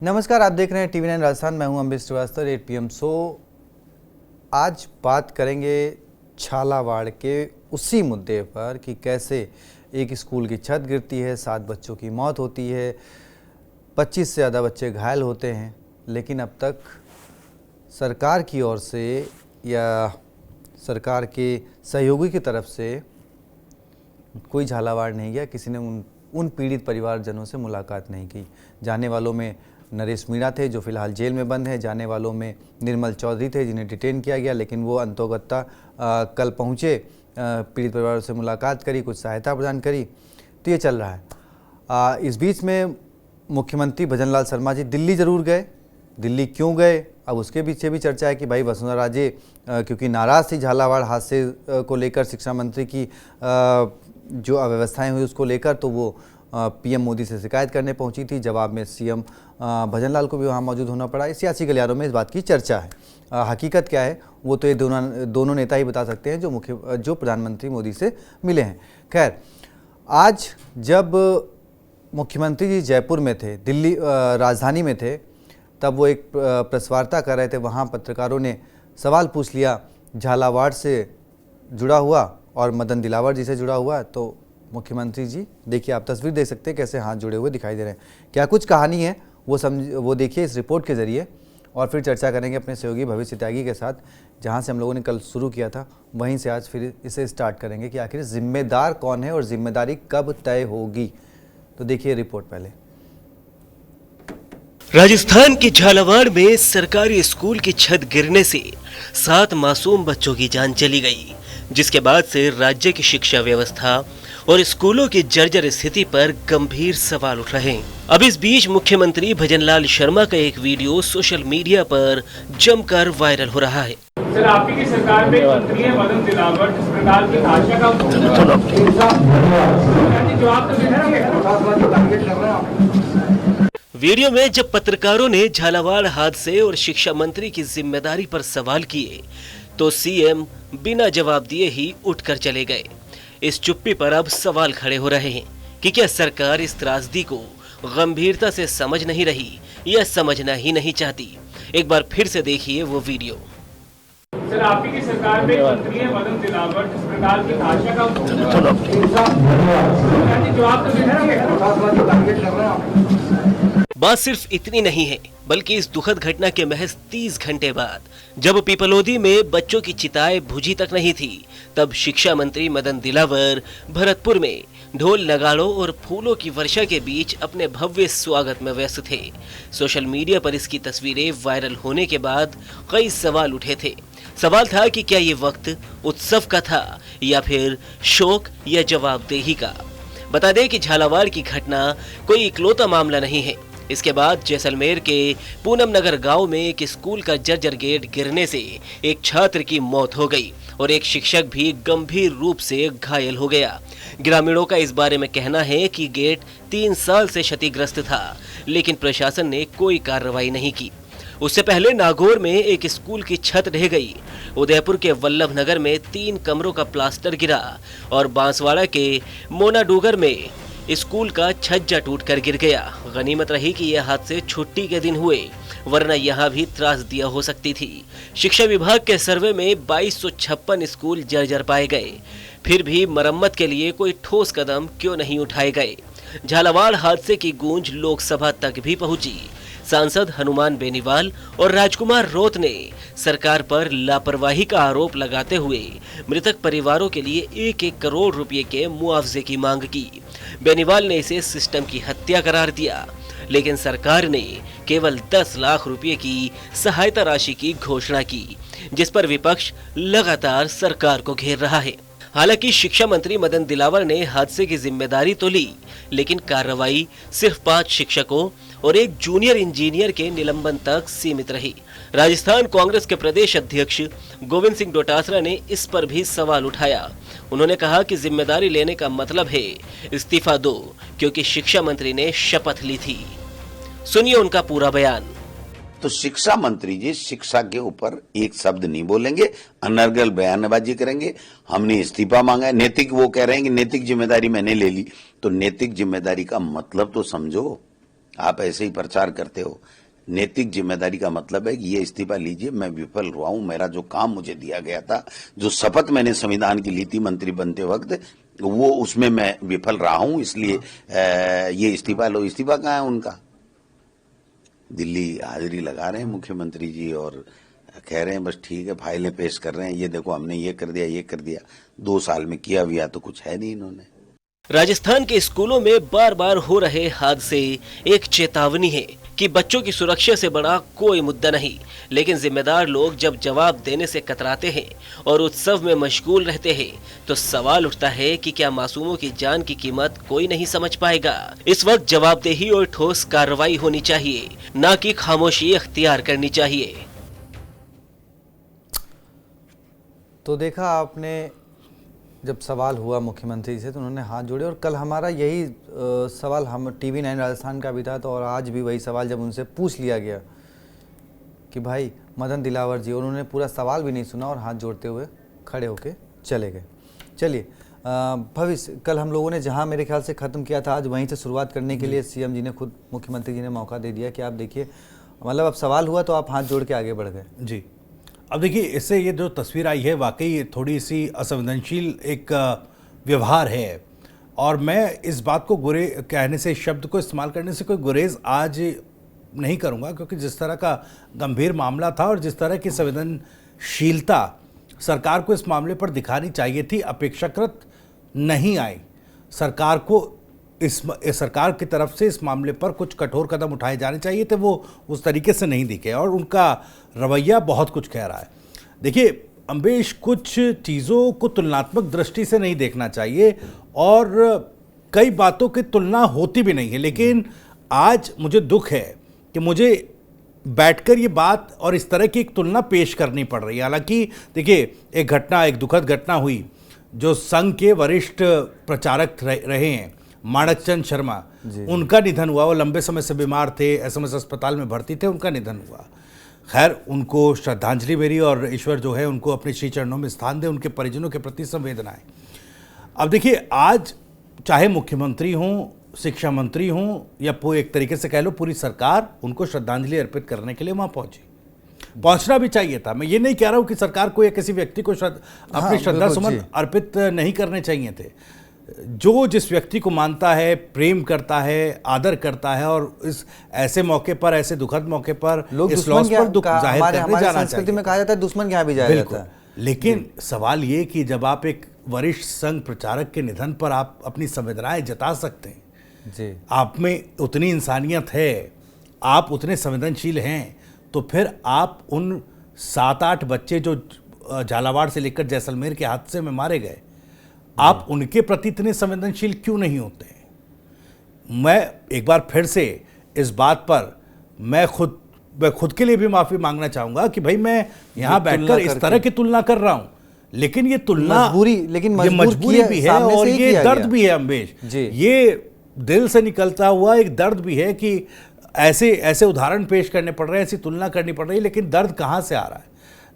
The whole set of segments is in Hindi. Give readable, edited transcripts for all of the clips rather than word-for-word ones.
नमस्कार, आप देख रहे हैं TV9 राजस्थान। मैं हूं अमरीश श्रीवास्तव। 8 PM आज बात करेंगे झालावाड़ के उसी मुद्दे पर कि कैसे एक स्कूल की छत गिरती है, 7 बच्चों की मौत होती है, 25 से ज़्यादा बच्चे घायल होते हैं, लेकिन अब तक सरकार की ओर से या सरकार के सहयोगी की तरफ से कोई झालावाड़ नहीं गया। किसी ने उन पीड़ित परिवारजनों से मुलाकात नहीं की। जाने वालों में नरेश मीणा थे जो फिलहाल जेल में बंद हैं। जाने वालों में निर्मल चौधरी थे जिन्हें डिटेन किया गया, लेकिन वो अंतोगत्ता कल पहुँचे, पीड़ित परिवारों से मुलाकात करी, कुछ सहायता प्रदान करी। तो ये चल रहा है। इस बीच में मुख्यमंत्री भजनलाल शर्मा जी दिल्ली ज़रूर गए। दिल्ली क्यों गए, अब उसके पीछे भी चर्चा है कि भाई वसुंधरा राजे क्योंकि नाराज़ थी झालावाड़ हादसे को लेकर, शिक्षा मंत्री की जो अव्यवस्थाएं हुई उसको लेकर, तो वो PM मोदी से शिकायत करने पहुंची थी। जवाब में CM भजनलाल को भी वहां मौजूद होना पड़ा। इस सियासी गलियारों में इस बात की चर्चा है। हकीकत क्या है वो तो ये दोनों नेता ही बता सकते हैं जो प्रधानमंत्री मोदी से मिले हैं। खैर, आज जब मुख्यमंत्री जी जयपुर में थे, दिल्ली राजधानी में थे, तब वो एक प्रेस वार्ता कर रहे थे। वहाँ पत्रकारों ने सवाल पूछ लिया झालावाड़ से जुड़ा हुआ और मदन दिलावर जी से जुड़ा हुआ। तो मुख्यमंत्री जी, देखिए आप तस्वीर देख सकते हैं कैसे हाथ जुड़े हुए दिखाई दे रहे हैं। क्या कुछ कहानी है वो देखिए इस रिपोर्ट के ज़रिए, और फिर चर्चा करेंगे अपने सहयोगी भविष्य त्यागी के साथ। जहां से हम लोगों ने कल शुरू किया था वहीं से आज फिर इसे स्टार्ट करेंगे कि आखिर जिम्मेदार कौन है और जिम्मेदारी कब तय होगी। तो देखिए रिपोर्ट पहले। राजस्थान के झालावाड़ में सरकारी स्कूल की छत गिरने से 7 मासूम बच्चों की जान चली गई, जिसके बाद से राज्य की शिक्षा व्यवस्था और स्कूलों की जर्जर स्थिति पर गंभीर सवाल उठ रहे हैं। अब इस बीच मुख्यमंत्री भजनलाल शर्मा का एक वीडियो सोशल मीडिया पर जमकर वायरल हो रहा है। सर, आपकी की सरकार में मंत्री है मदन दिलावर, जिस प्रकार की भाषा का जवाब वीडियो में जब पत्रकारों ने झालावाड़ हादसे और शिक्षा मंत्री की जिम्मेदारी पर सवाल किए तो CM बिना जवाब दिए ही उठकर चले गए। इस चुप्पी पर अब सवाल खड़े हो रहे हैं कि क्या सरकार इस त्रासदी को गंभीरता से समझ नहीं रही या समझना ही नहीं चाहती। एक बार फिर से देखिए वो वीडियो। सर, आपकी की सरकार में मंत्री है मदन दिलावर, जिस प्रकार की भाषा का जवाब बात सिर्फ इतनी नहीं है, बल्कि इस दुखद घटना के महज 30 घंटे बाद जब पिपलोदी में बच्चों की चिताएं बुझी तक नहीं थी, तब शिक्षा मंत्री मदन दिलावर भरतपुर में ढोल नगाड़ों और फूलों की वर्षा के बीच अपने भव्य स्वागत में व्यस्त थे। सोशल मीडिया पर इसकी तस्वीरें वायरल होने के बाद कई सवाल उठे थे। सवाल था कि क्या ये वक्त उत्सव का था या फिर शोक या जवाबदेही का। बता दें कि झालावाड़ की घटना कोई इकलौता मामला नहीं है। इसके बाद जैसलमेर के पूनम नगर गांव में एक स्कूल का जर्जर गेट गिरने से एक छात्र की मौत हो गई और एक शिक्षक भी गंभीर रूप से घायल हो गया। ग्रामीणों का इस बारे में कहना है कि गेट 3 साल से क्षतिग्रस्त था, लेकिन प्रशासन ने कोई कार्रवाई नहीं की। उससे पहले नागौर में एक स्कूल की छत ढह गई। उदयपुर के वल्लभ नगर में 3 कमरों का प्लास्टर गिरा और बांसवाड़ा के मोनाडूगर में स्कूल का छज्जा टूटकर गिर गया। गनीमत रही कि यह हादसे छुट्टी के दिन हुए, वरना यहां भी त्रासदी हो सकती थी। शिक्षा विभाग के सर्वे में 2256 स्कूल जर्जर पाए गए, फिर भी मरम्मत के लिए कोई ठोस कदम क्यों नहीं उठाए गए। झालावाड़ हादसे की गूंज लोकसभा तक भी पहुंची। सांसद हनुमान बेनीवाल और राजकुमार रोत ने सरकार पर लापरवाही का आरोप लगाते हुए मृतक परिवारों के लिए 1-1 करोड़ रुपए के मुआवजे की मांग की। बेनीवाल ने इसे सिस्टम की हत्या करार दिया, लेकिन सरकार ने केवल 10 लाख रुपए की सहायता राशि की घोषणा की, जिस पर विपक्ष लगातार सरकार को घेर रहा है। हालांकि शिक्षा मंत्री मदन दिलावर ने हादसे की जिम्मेदारी तो ली, लेकिन कार्रवाई सिर्फ 5 शिक्षकों और एक जूनियर इंजीनियर के निलंबन तक सीमित रही। राजस्थान कांग्रेस के प्रदेश अध्यक्ष गोविंद सिंह डोटासरा ने इस पर भी सवाल उठाया। उन्होंने कहा कि जिम्मेदारी लेने का मतलब है इस्तीफा दो, क्योंकि शिक्षा मंत्री ने शपथ ली थी। सुनिए उनका पूरा बयान। तो शिक्षा मंत्री जी शिक्षा के ऊपर एक शब्द नहीं बोलेंगे, अनर्गल बयानबाजी करेंगे। हमने इस्तीफा मांगा है, नैतिक, वो कह रहे हैं कि नैतिक जिम्मेदारी मैंने ले ली, तो नैतिक जिम्मेदारी का मतलब तो समझो। आप ऐसे ही प्रचार करते हो। नैतिक जिम्मेदारी का मतलब है कि ये इस्तीफा लीजिए, मैं विफल हुआ हूं, मेरा जो काम मुझे दिया गया था, जो शपथ मैंने संविधान की ली थी मंत्री बनते वक्त, वो उसमें मैं विफल रहा हूं, इसलिए ये इस्तीफा लो। इस्तीफा कहाँ है उनका? दिल्ली हाजिरी लगा रहे हैं मुख्यमंत्री जी और कह रहे हैं बस ठीक है, फाइलें पेश कर रहे हैं, ये देखो हमने ये कर दिया, ये कर दिया। 2 साल में किया हुआ तो कुछ है नहीं इन्होंने। राजस्थान के स्कूलों में बार बार हो रहे हादसे एक चेतावनी है कि बच्चों की सुरक्षा से बड़ा कोई मुद्दा नहीं, लेकिन जिम्मेदार लोग जब जवाब देने से कतराते हैं और उत्सव में मशगूल रहते हैं तो सवाल उठता है कि क्या मासूमों की जान की कीमत कोई नहीं समझ पाएगा। इस वक्त जवाबदेही और ठोस कार्रवाई होनी चाहिए, न कि खामोशी अख्तियार करनी चाहिए। तो देखा आपने, जब सवाल हुआ मुख्यमंत्री से तो उन्होंने हाथ जोड़े, और कल हमारा यही सवाल हम TV9 राजस्थान का भी था, तो और आज भी वही सवाल जब उनसे पूछ लिया गया कि भाई मदन दिलावर जी, और उन्होंने पूरा सवाल भी नहीं सुना और हाथ जोड़ते हुए खड़े होके चले गए। चलिए भविष्य, कल हम लोगों ने जहां मेरे ख्याल से ख़त्म किया था, आज वहीं से शुरुआत करने के लिए CM जी ने खुद, मुख्यमंत्री जी ने मौका दे दिया कि आप देखिए, मतलब अब सवाल हुआ तो आप हाथ जोड़ के आगे बढ़ गए। जी, अब देखिए, इससे ये जो तस्वीर आई है वाकई थोड़ी सी असंवेदनशील एक व्यवहार है, और मैं इस बात को कहने से, इस शब्द को इस्तेमाल करने से कोई गुरेज आज नहीं करूँगा, क्योंकि जिस तरह का गंभीर मामला था और जिस तरह की संवेदनशीलता सरकार को इस मामले पर दिखानी चाहिए थी, अपेक्षाकृत नहीं आई। सरकार को सरकार की तरफ से इस मामले पर कुछ कठोर कदम उठाए जाने चाहिए थे, वो उस तरीके से नहीं दिखे, और उनका रवैया बहुत कुछ कह रहा है। देखिए अम्बेश, कुछ चीज़ों को तुलनात्मक दृष्टि से नहीं देखना चाहिए, और कई बातों की तुलना होती भी नहीं है, लेकिन आज मुझे दुख है कि मुझे बैठकर ये बात और इस तरह की एक तुलना पेश करनी पड़ रही है। हालांकि देखिए, एक दुखद घटना हुई, जो संघ के वरिष्ठ प्रचारक रहे हैं माणकचंद शर्मा, उनका निधन हुआ। वो लंबे समय से बीमार थे, SMS अस्पताल में भर्ती थे, उनका निधन हुआ। खैर, उनको श्रद्धांजलि मेरी, और ईश्वर जो है उनको अपने श्री चरणों में स्थान दे, उनके परिजनों के प्रति संवेदनाएं। अब देखिए, आज चाहे मुख्यमंत्री हों, शिक्षा मंत्री हों, या एक तरीके से कह लो पूरी सरकार उनको श्रद्धांजलि अर्पित करने के लिए वहाँ पहुंची। पहुंचना भी चाहिए था। मैं ये नहीं कह रहा हूँ कि सरकार को या किसी व्यक्ति को अपनी श्रद्धा सुमन अर्पित नहीं करने चाहिए थे। जो जिस व्यक्ति को मानता है, प्रेम करता है, आदर करता है, और इस ऐसे मौके पर, ऐसे दुखद मौके पर लोग इस लॉस पर दुख जाहिर करने जाना संस्कृति में कहा जाता है दुश्मन के यहाँ भी जाया जाता है। लेकिन सवाल ये कि जब आप एक वरिष्ठ संघ प्रचारक के निधन पर आप अपनी संवेदनाएं जता सकते हैं जी, आप में उतनी इंसानियत है, आप उतने संवेदनशील हैं, तो फिर आप उन 7-8 बच्चे जो झालावाड़ से लेकर जैसलमेर के हादसे में मारे गए, आप उनके प्रति इतने संवेदनशील क्यों नहीं होते? मैं एक बार फिर से इस बात पर मैं खुद के लिए भी माफ़ी मांगना चाहूँगा कि भाई मैं यहाँ बैठकर इस तरह की तुलना कर रहा हूँ, लेकिन ये तुलना मजबूरी भी है और ये दर्द भी है अम्बेश। ये दिल से निकलता हुआ एक दर्द भी है कि ऐसे उदाहरण पेश करने पड़ रहे हैं, ऐसी तुलना करनी पड़ रही है, लेकिन दर्द कहाँ से आ रहा है?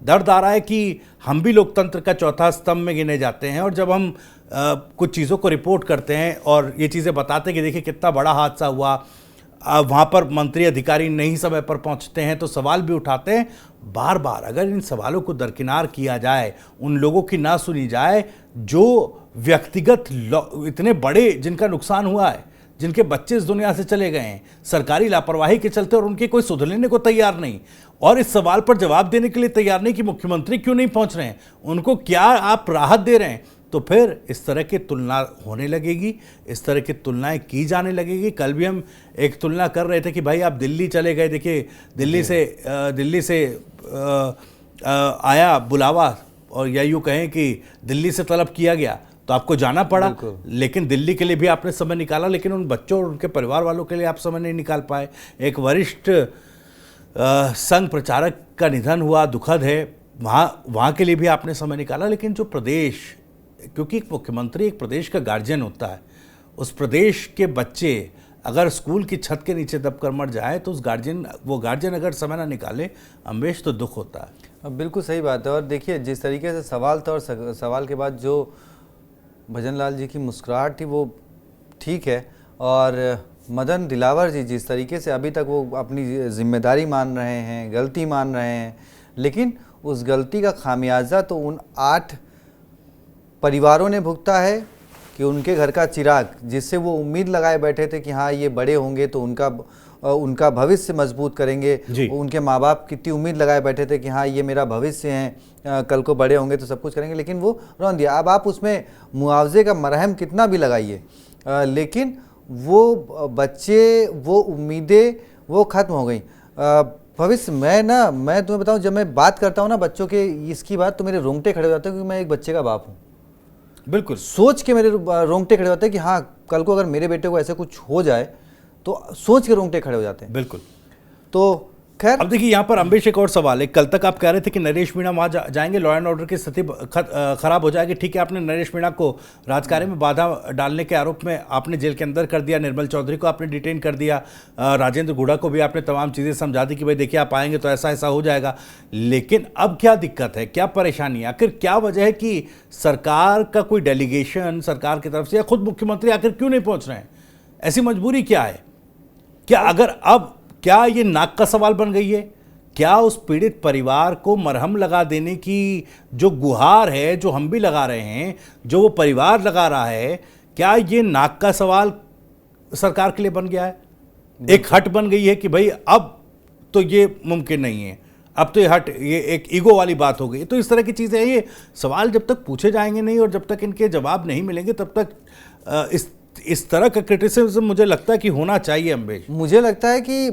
दर्द आ रहा है कि हम भी लोकतंत्र का चौथा स्तंभ में गिने जाते हैं, और जब हम कुछ चीज़ों को रिपोर्ट करते हैं और ये चीज़ें बताते हैं कि देखिए कितना बड़ा हादसा हुआ, वहाँ पर मंत्री अधिकारी नहीं समय पर पहुँचते हैं, तो सवाल भी उठाते हैं बार बार। अगर इन सवालों को दरकिनार किया जाए, उन लोगों की ना सुनी जाए जो व्यक्तिगत इतने बड़े जिनका नुकसान हुआ है, जिनके बच्चे इस दुनिया से चले गए हैं सरकारी लापरवाही के चलते, और उनके कोई सुधरने को तैयार नहीं, और इस सवाल पर जवाब देने के लिए तैयार नहीं कि मुख्यमंत्री क्यों नहीं पहुंच रहे हैं, उनको क्या आप राहत दे रहे हैं, तो फिर इस तरह की तुलना होने लगेगी, इस तरह की तुलनाएं की जाने लगेगी। कल भी हम एक तुलना कर रहे थे कि भाई आप दिल्ली चले गए, देखिए दिल्ली से आया बुलावा, और या यूँ कहें कि दिल्ली से तलब किया गया तो आपको जाना पड़ा, लेकिन दिल्ली के लिए भी आपने समय निकाला, लेकिन उन बच्चों और उनके परिवार वालों के लिए आप समय नहीं निकाल पाए। एक वरिष्ठ संघ प्रचारक का निधन हुआ, दुखद है, वहाँ के लिए भी आपने समय निकाला, लेकिन जो प्रदेश, क्योंकि एक मुख्यमंत्री एक प्रदेश का गार्जियन होता है, उस प्रदेश के बच्चे अगर स्कूल की छत के नीचे दबकर मर जाए तो वो गार्जियन अगर समय ना निकाले अम्बेश, तो दुख होता है। बिल्कुल सही बात है। और देखिए जिस तरीके से सवाल था, और सवाल के बाद जो भजन लाल जी की मुस्कुराहट थी वो ठीक है, और मदन दिलावर जी जिस तरीके से अभी तक वो अपनी जिम्मेदारी मान रहे हैं, गलती मान रहे हैं, लेकिन उस गलती का खामियाजा तो उन 8 परिवारों ने भुगता है कि उनके घर का चिराग, जिससे वो उम्मीद लगाए बैठे थे कि हाँ ये बड़े होंगे तो उनका भविष्य मजबूत करेंगे। उनके माँ बाप कितनी उम्मीद लगाए बैठे थे कि हाँ ये मेरा भविष्य है, कल को बड़े होंगे तो सब कुछ करेंगे, लेकिन वो रौन दिया। अब आप उसमें मुआवजे का मरहम कितना भी लगाइए, लेकिन वो बच्चे, वो उम्मीदें वो ख़त्म हो गई। भविष्य मैं तुम्हें बताऊं, जब मैं बात करता हूं ना बच्चों के इसकी बात, तो मेरे रोंगटे खड़े हो जाते हैं, क्योंकि मैं एक बच्चे का बाप हूं। बिल्कुल सोच के मेरे रोंगटे खड़े होते हैं कि हाँ कल को अगर मेरे बेटे को ऐसे कुछ हो जाए तो सोच के रोंगटे खड़े हो जाते हैं। बिल्कुल। तो खैर, अब देखिए यहाँ पर अम्बेश एक और सवाल है। कल तक आप कह रहे थे कि नरेश मीणा वहाँ जाएंगे, लॉ एंड ऑर्डर की स्थिति खराब हो जाएगी। ठीक है, आपने नरेश मीणा को राजकार्य में बाधा डालने के आरोप में आपने जेल के अंदर कर दिया, निर्मल चौधरी को आपने डिटेन कर दिया, राजेंद्र गुड़ा को भी आपने तमाम चीज़ें समझा दी कि भाई देखिए आप आएंगे तो ऐसा ऐसा हो जाएगा। लेकिन अब क्या दिक्कत है, क्या परेशानी है, आखिर क्या वजह है कि सरकार का कोई डेलीगेशन सरकार की तरफ से या खुद मुख्यमंत्री आखिर क्यों नहीं पहुँच रहे हैं? ऐसी मजबूरी क्या है? क्या अगर अब क्या ये नाक का सवाल बन गई है? क्या उस पीड़ित परिवार को मरहम लगा देने की जो गुहार है, जो हम भी लगा रहे हैं, जो वो परिवार लगा रहा है, क्या ये नाक का सवाल सरकार के लिए बन गया है? एक हट बन गई है कि भाई अब तो ये मुमकिन नहीं है, अब तो ये एक ईगो वाली बात हो गई। तो इस तरह की चीज़ें, ये सवाल जब तक पूछे जाएंगे नहीं और जब तक इनके जवाब नहीं मिलेंगे तब तक इस तरह का क्रिटिसिज्म मुझे लगता है कि होना चाहिए। अम्बेश, मुझे लगता है कि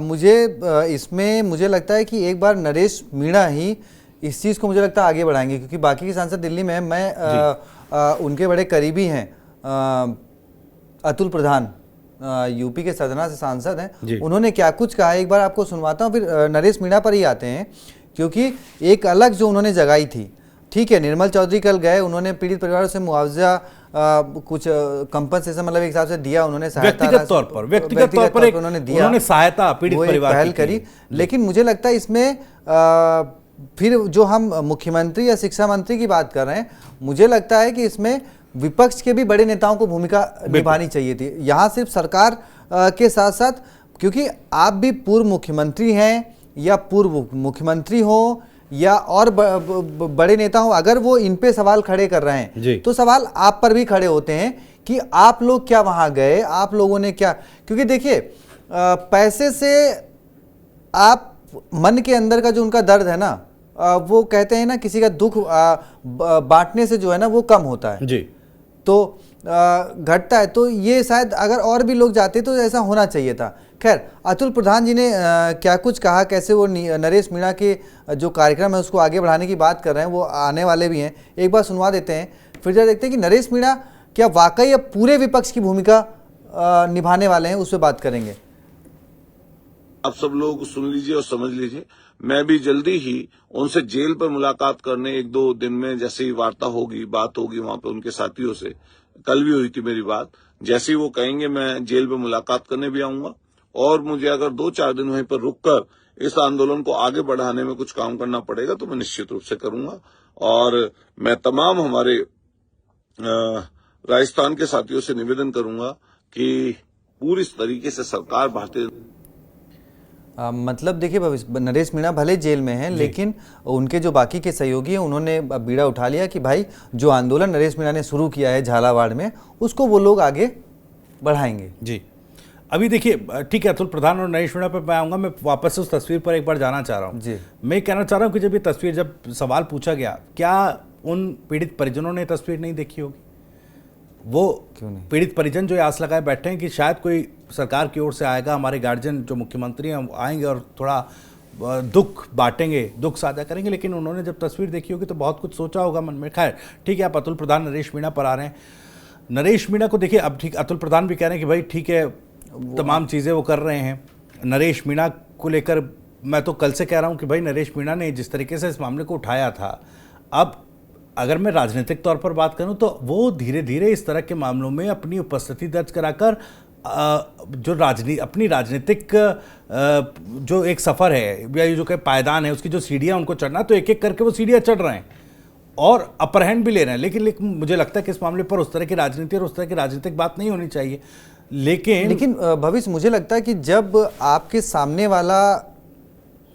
मुझे लगता है कि एक बार नरेश मीणा ही इस चीज़ को मुझे लगता है आगे बढ़ाएंगे, क्योंकि बाकी के सांसद दिल्ली में, मैं उनके बड़े करीबी हैं। अतुल प्रधान यूपी के सतना से सांसद हैं, उन्होंने क्या कुछ कहा एक बार आपको सुनवाता हूँ, फिर नरेश मीणा पर ही आते हैं, क्योंकि एक अलग जो उन्होंने जगाई थी। ठीक है, निर्मल चौधरी कल गए, उन्होंने पीड़ित परिवारों से मुआवजा कुछ कंपनसेशन मतलब एक हिसाब से दिया, उन्होंने व्यक्तिगत तौर पर उन्होंने दिया, उन्होंने सहायता पीड़ित परिवार पहल करी। लेकिन मुझे लगता है इसमें फिर जो हम मुख्यमंत्री या शिक्षा मंत्री की बात कर रहे हैं, मुझे लगता है कि इसमें विपक्ष के भी बड़े नेताओं को भूमिका निभानी चाहिए थी। यहाँ सिर्फ सरकार के साथ साथ, क्योंकि आप भी पूर्व मुख्यमंत्री हैं या पूर्व मुख्यमंत्री हो या और बड़े नेता हो, अगर वो इन पे सवाल खड़े कर रहे हैं तो सवाल आप पर भी खड़े होते हैं कि आप लोग क्या वहां गए, आप लोगों ने क्या। क्योंकि देखिए, पैसे से आप मन के अंदर का जो उनका दर्द है ना, वो कहते हैं ना किसी का दुख बांटने से जो है ना वो कम होता है जी, तो घटता है। तो ये शायद अगर और भी लोग जाते तो ऐसा होना चाहिए था। खैर, अतुल प्रधान जी ने क्या कुछ कहा, कैसे वो नरेश मीणा के जो कार्यक्रम है उसको आगे बढ़ाने की बात कर रहे हैं, वो आने वाले भी हैं, एक बार सुनवा देते हैं, फिर जब देखते हैं कि नरेश मीणा क्या वाकई अब पूरे विपक्ष की भूमिका निभाने वाले हैं, उस पर बात करेंगे। आप सब लोग सुन लीजिए और समझ लीजिए, मैं भी जल्दी ही उनसे जेल पर मुलाकात करने 1-2 दिन में जैसे ही वार्ता होगी, बात होगी वहां पे उनके साथियों से, कल भी हुई थी मेरी बात, जैसे ही वो कहेंगे मैं जेल पे मुलाकात करने भी आऊंगा। और मुझे अगर 2-4 दिन वहीं पर रुककर इस आंदोलन को आगे बढ़ाने में कुछ काम करना पड़ेगा तो मैं निश्चित रूप से करूंगा। और मैं तमाम हमारे राजस्थान के साथियों से निवेदन करूंगा कि पूरी तरीके से सरकार भारतीय मतलब देखिए, नरेश मीणा भले जेल में हैं, लेकिन उनके जो बाकी के सहयोगी हैं उन्होंने बीड़ा उठा लिया कि भाई जो आंदोलन नरेश मीणा ने शुरू किया है झालावाड़ में, उसको वो लोग आगे बढ़ाएंगे जी। अभी देखिए, ठीक है, अतुल प्रधान और नरेश मीणा पर मैं आऊँगा, मैं वापस उस तस्वीर पर एक बार जाना चाह रहा हूँ जी। मैं कहना चाह रहा हूँ कि जब ये तस्वीर, जब सवाल पूछा गया, क्या उन पीड़ित परिजनों ने तस्वीर नहीं देखी होगी? वो पीड़ित परिजन जो आस लगाए बैठे हैं कि शायद कोई सरकार की ओर से आएगा, हमारे गार्जियन जो मुख्यमंत्री हैं आएंगे और थोड़ा दुख बांटेंगे, दुख साझा करेंगे, लेकिन उन्होंने जब तस्वीर देखी होगी तो बहुत कुछ सोचा होगा मन में। खैर ठीक है, आप अतुल प्रधान नरेश मीणा पर आ रहे हैं। नरेश मीणा को देखिए, अब ठीक अतुल प्रधान भी कह रहे हैं कि भाई ठीक है, तमाम चीज़ें वो कर रहे हैं। नरेश मीणा को लेकर मैं तो कल से कह रहा हूँ कि भाई नरेश मीणा ने जिस तरीके से इस मामले को उठाया था, अब अगर मैं राजनीतिक तौर पर बात करूं तो वो धीरे धीरे इस तरह के मामलों में अपनी उपस्थिति दर्ज कराकर जो अपनी राजनीतिक जो एक सफ़र है या जो कि पायदान है, उसकी जो सीढ़ियाँ उनको चढ़ना, तो एक एक करके वो सीढ़ियाँ चढ़ रहे हैं और अपर हैंड भी ले रहे हैं। लेकिन मुझे लगता है कि इस मामले पर उस तरह की राजनीति और उस तरह की राजनीतिक बात नहीं होनी चाहिए। लेकिन भविष्य मुझे लगता है कि जब आपके सामने वाला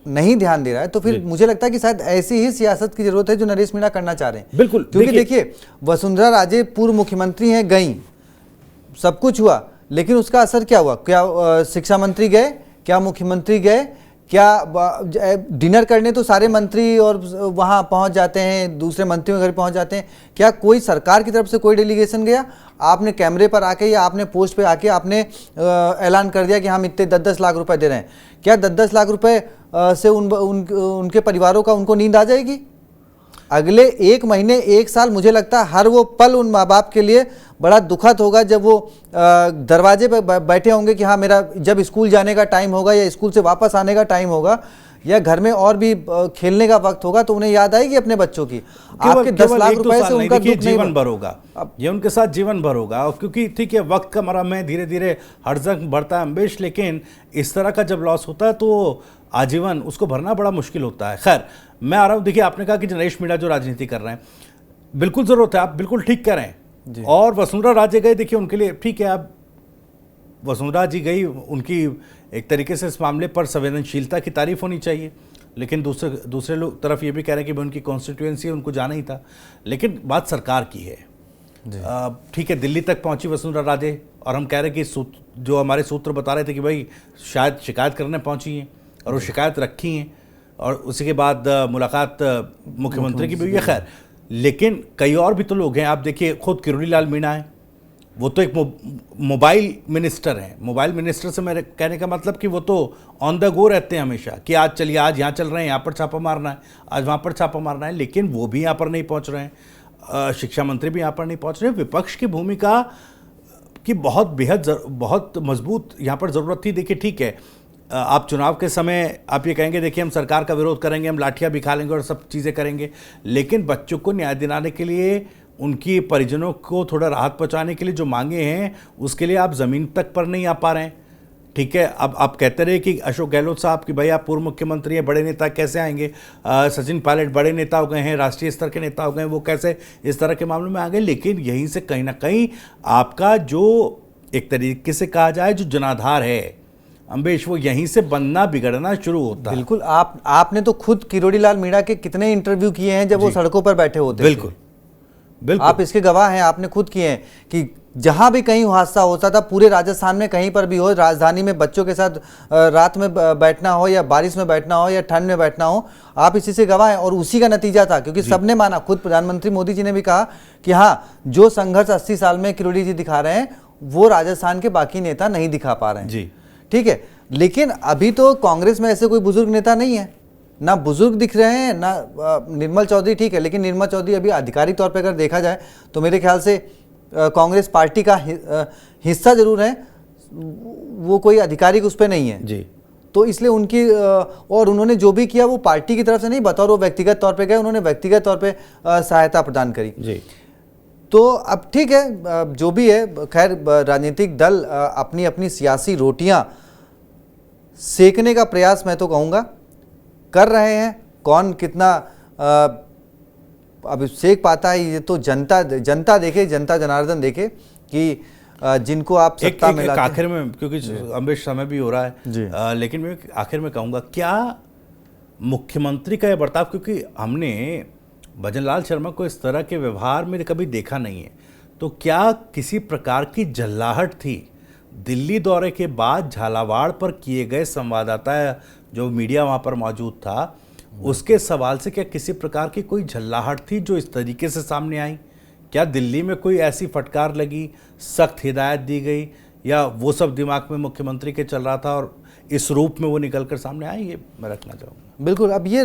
नहीं ध्यान दे रहा है तो फिर मुझे लगता है कि शायद ऐसी ही सियासत की जरूरत है जो नरेश मीणा करना चाह रहे हैं। बिल्कुल, क्योंकि देखिए वसुंधरा राजे पूर्व मुख्यमंत्री हैं, गई, सब कुछ हुआ, लेकिन उसका असर क्या हुआ? क्या शिक्षा मंत्री गए? क्या मुख्यमंत्री गए? क्या डिनर करने तो सारे मंत्री और वहां पहुंच जाते हैं, दूसरे मंत्रियों के घर पहुंच जाते हैं, क्या कोई सरकार की तरफ से कोई डेलीगेशन गया? आपने कैमरे पर आके या आपने पोस्ट पे आके आपने ऐलान कर दिया कि हम इतने 10-10 लाख रुपए दे रहे हैं। क्या 10-10 लाख रुपए से उनके परिवारों का उनको नींद आ जाएगी? अगले 1 महीने 1 साल मुझे लगता है हर वो पल उन माँ बाप के लिए बड़ा दुखद होगा जब वो दरवाजे पे बैठे होंगे कि हाँ मेरा जब स्कूल जाने का टाइम होगा या स्कूल से वापस आने का टाइम होगा या घर में और भी खेलने का वक्त होगा तो उन्हें याद आएगी अपने बच्चों की। आपके 10 लाख रुपए से उनका दुख जीवन भर होगा, ये उनके साथ जीवन भर होगा। क्योंकि ठीक है वक्त का मरहम है, धीरे धीरे हर जंग बढ़ता है अम्बेश, लेकिन इस तरह का जब लॉस होता है तो आजीवन उसको भरना बड़ा मुश्किल होता है। खैर मैं आ रहा हूँ, देखिए आपने कहा कि नरेश मीणा जो राजनीति कर रहे हैं, बिल्कुल जरूरत है, आप बिल्कुल ठीक कह रहे हैं। और वसुंधरा राजे गए, देखिए उनके लिए ठीक है, आप वसुंधरा जी गई, उनकी एक तरीके से इस मामले पर संवेदनशीलता की तारीफ होनी चाहिए, लेकिन दूसरे लोग तरफ ये भी कह रहे हैं कि उनकी कॉन्स्टिट्यूएंसी है, उनको जाना ही था। लेकिन बात सरकार की है, ठीक है दिल्ली तक पहुंची वसुंधरा राजे और हम कह रहे हैं कि जो हमारे सूत्र बता रहे थे कि भाई शायद शिकायत करने पहुंची हैं और वो शिकायत रखी हैं और उसी के बाद मुलाकात मुख्यमंत्री की भी हुई है। खैर लेकिन कई और भी तो लोग हैं, आप देखिए खुद किरोड़ी लाल मीणा है, वो तो एक मोबाइल मिनिस्टर हैं। मोबाइल मिनिस्टर से मेरे कहने का मतलब कि वो तो ऑन द गो रहते हैं हमेशा कि आज चलिए, आज यहाँ चल रहे हैं, यहाँ पर छापा मारना है, आज वहाँ पर छापा मारना है, लेकिन वो भी यहाँ पर नहीं पहुँच रहे हैं, शिक्षा मंत्री भी यहाँ पर नहीं पहुँच रहे हैं। विपक्ष की भूमिका की बहुत मजबूत यहाँ पर ज़रूरत थी। देखिए ठीक है, आप चुनाव के समय आप ये कहेंगे देखिए हम सरकार का विरोध करेंगे, हम लाठियाँ भी खा लेंगे और सब चीज़ें करेंगे, लेकिन बच्चों को न्याय दिलाने के लिए, उनकी परिजनों को थोड़ा राहत पहुंचाने के लिए जो मांगे हैं उसके लिए आप ज़मीन तक पर नहीं आ पा रहे हैं। ठीक है, अब आप कहते रहे कि अशोक गहलोत साहब कि भाई आप पूर्व मुख्यमंत्री हैं, बड़े नेता कैसे आएंगे, सचिन पायलट बड़े नेता हो गए हैं, राष्ट्रीय स्तर के नेता हो गए हैं, वो कैसे इस तरह के मामलों में आ गए। लेकिन यहीं से कहीं ना कहीं आपका जो एक तरीके से कहा जाए जो जनाधार है अम्बेश, वो यहीं से बनना बिगड़ना शुरू होता है। बिल्कुल, आपने तो खुद किरोड़ी लाल मीणा के कितने इंटरव्यू किए हैं जब वो सड़कों पर बैठे होते। बिल्कुल बिल्कुल, आप इसके गवाह हैं, आपने खुद किए हैं कि जहां भी कहीं हादसा होता था, पूरे राजस्थान में कहीं पर भी हो, राजधानी में बच्चों के साथ रात में बैठना हो या बारिश में बैठना हो या ठंड में बैठना हो, आप इसी से गवाह हैं। और उसी का नतीजा था, क्योंकि सबने माना, खुद प्रधानमंत्री मोदी जी ने भी कहा कि हाँ जो संघर्ष 80 साल में किरोड़ी जी दिखा रहे हैं वो राजस्थान के बाकी नेता नहीं दिखा पा रहे हैं जी। ठीक है, लेकिन अभी तो कांग्रेस में ऐसे कोई बुजुर्ग नेता नहीं है, ना बुजुर्ग दिख रहे हैं ना निर्मल चौधरी। ठीक है, लेकिन निर्मल चौधरी अभी आधिकारिक तौर पर अगर देखा जाए तो मेरे ख्याल से कांग्रेस पार्टी का हिस्सा जरूर है, वो कोई आधिकारिक उस पर नहीं है जी। तो इसलिए उनकी और उन्होंने जो भी किया वो पार्टी की तरफ से नहीं, बतौर वो व्यक्तिगत तौर पे गए, उन्होंने व्यक्तिगत तौर पे सहायता प्रदान करी जी। तो अब ठीक है, जो भी है, खैर राजनीतिक दल अपनी अपनी सियासी रोटियां सेकने का प्रयास मैं तो कहूँगा कर रहे हैं। कौन कितना अब सेक पाता है ये तो जनता देखे, जनता जनार्दन देखे कि जिनको आप सत्ता में लाते हैं। आखिर में, क्योंकि अम्बेश समय भी हो रहा है, लेकिन मैं आखिर में कहूँगा क्या मुख्यमंत्री का यह बर्ताव, क्योंकि हमने भजनलाल शर्मा को इस तरह के व्यवहार में कभी देखा नहीं है, तो क्या किसी प्रकार की झल्लाहट थी दिल्ली दौरे के बाद झालावाड़ पर किए गए संवाददाता जो मीडिया वहाँ पर मौजूद था उसके सवाल से, क्या किसी प्रकार की कोई झल्लाहट थी जो इस तरीके से सामने आई? क्या दिल्ली में कोई ऐसी फटकार लगी, सख्त हिदायत दी गई, या वो सब दिमाग में मुख्यमंत्री के चल रहा था और इस रूप में वो निकल कर सामने आए? ये मैं रखना चाहूँगा। बिल्कुल, अब ये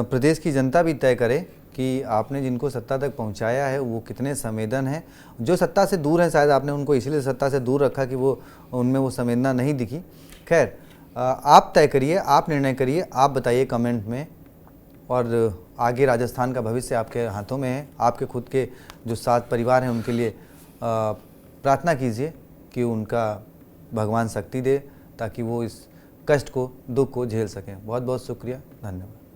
प्रदेश की जनता भी तय करे कि आपने जिनको सत्ता तक पहुंचाया है वो कितने संवेदन हैं। जो सत्ता से दूर हैं शायद आपने उनको इसलिए सत्ता से दूर रखा कि वो उनमें वो संवेदना नहीं दिखी। खैर आप तय करिए, आप निर्णय करिए, आप बताइए कमेंट में। और आगे राजस्थान का भविष्य आपके हाथों में है। आपके खुद के जो 7 परिवार हैं उनके लिए प्रार्थना कीजिए कि उनका भगवान शक्ति दे ताकि वो इस कष्ट को, दुख को झेल सकें। बहुत बहुत शुक्रिया, धन्यवाद।